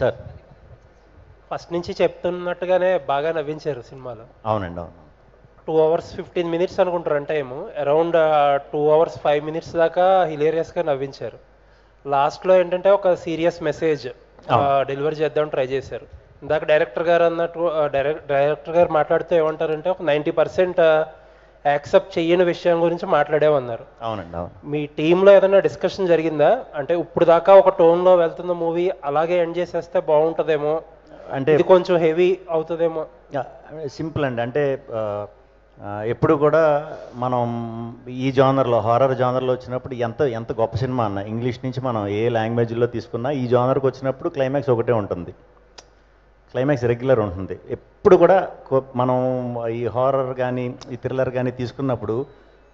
Sir first నుంచి చెప్తున్నట్టుగానే బాగా నవ్వించారు సినిమాలో. అవునండి, అవును. 2 hours 15 minutes అనుకుంటారు run time. Around 2 hours 5 minutes దాకా హిలేరియస్గా నవ్వించారు. లాస్ట్లో ఏంటంటే ఒక సీరియస్ మెసేజ్ అవును. డెలివరీ చేద్దాం ట్రై చేశారు. ఇందాక డైరెక్టర్ గారు అన్నట్టు డైరెక్టర్ గారు మాట్లాడుతూ ఏమంటారంటే ఒక 90% యాక్సెప్ట్ చెయ్యని విషయం గురించి మాట్లాడేమన్నారు. అవునండి, అవును. మీ టీంలో ఏదైనా డిస్కషన్ జరిగిందా? అంటే ఇప్పుడు దాకా ఒక టోన్లో వెళ్తున్న మూవీ అలాగే ఎండ్ చేసేస్తే బాగుంటుందేమో, అంటే ఇది కొంచెం హెవీ అవుతుందేమో. సింపుల్ అండి. అంటే ఎప్పుడు కూడా మనం ఈ జానర్లో, హారర్ జానర్లో వచ్చినప్పుడు ఎంత ఎంత గొప్ప సినిమా అన్న ఇంగ్లీష్ నుంచి మనం ఏ లాంగ్వేజ్లో తీసుకున్నా ఈ జానర్కి వచ్చినప్పుడు క్లైమాక్స్ ఒకటే ఉంటుంది. క్లైమాక్స్ రెగ్యులర్ ఉంటుంది ఎప్పుడు కూడా. మనం ఈ హారర్ కానీ ఈ థ్రిల్లర్ కానీ తీసుకున్నప్పుడు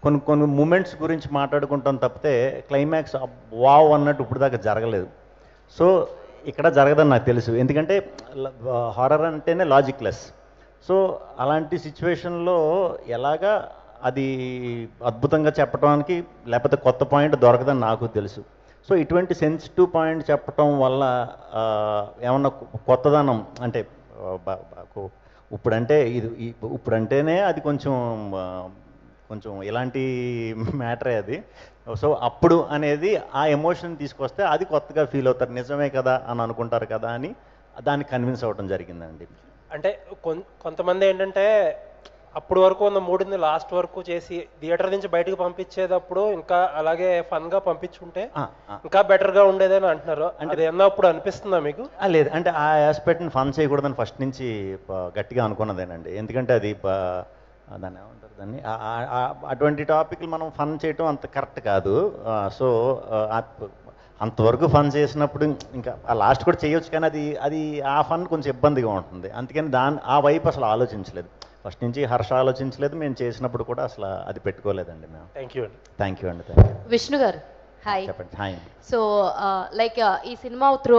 కొన్ని కొన్ని మూమెంట్స్ గురించి మాట్లాడుకుంటాం తప్పితే క్లైమాక్స్ వావ్ అన్నట్టు ఇప్పుడు దాకా జరగలేదు. సో ఇక్కడ జరగదని నాకు తెలుసు, ఎందుకంటే హారర్ అంటేనే లాజిక్లెస్. సో అలాంటి సిచ్యువేషన్లో ఎలాగా అది అద్భుతంగా చెప్పడానికి లేకపోతే కొత్త పాయింట్ దొరకదని నాకు తెలుసు. సో ఇటువంటి సెన్సిటివ్ పాయింట్ చెప్పటం వల్ల ఏమన్నా కొత్తదనం అంటే ఇప్పుడంటే ఇప్పుడంటేనే అది కొంచెం కొంచెం ఇలాంటి మ్యాటరే అది. సో అప్పుడు అనేది ఆ ఎమోషన్ తీసుకొస్తే అది కొత్తగా ఫీల్ అవుతారు, నిజమే కదా అని అనుకుంటారు కదా అని దాన్ని కన్విన్స్ అవ్వడం జరిగిందండి. అంటే కొంతమంది ఏంటంటే అప్పుడు వరకు ఉన్న మూడుని లాస్ట్ వరకు చేసి థియేటర్ నుంచి బయటకు పంపించేటప్పుడు ఇంకా అలాగే ఫన్గా పంపించుంటే ఇంకా బెటర్గా ఉండేదని అంటున్నారు. అంటే అది ఏమన్నా అప్పుడు అనిపిస్తుందా మీకు? లేదు, అంటే ఆ ఆస్పెక్ట్ని ఫన్ చేయకూడదని ఫస్ట్ నుంచి గట్టిగా అనుకున్నదేనండి. ఎందుకంటే అది దాన్ని ఏమంటారు, దాన్ని అటువంటి టాపిక్లు మనం ఫన్ చేయటం అంత కరెక్ట్ కాదు. సో అంతవరకు ఫన్ చేసినప్పుడు ఇంకా ఆ లాస్ట్ కూడా చేయొచ్చు, కానీ అది అది ఆ ఫన్ కొంచెం ఇబ్బందిగా ఉంటుంది. అందుకని ఆ వైపు అసలు ఆలోచించలేదు, ఫస్ట్ నుంచి హర్ష ఆలోచించలేదు. మేము చేసినప్పుడు కూడా అసలు అది పెట్టుకోలేదండి మేము. థ్యాంక్ యూ అండి. థ్యాంక్ యూ అండి. విష్ణు గారు హాయ్. చెప్పండి. హాయ్. సో లైక్ ఈ సినిమా త్రూ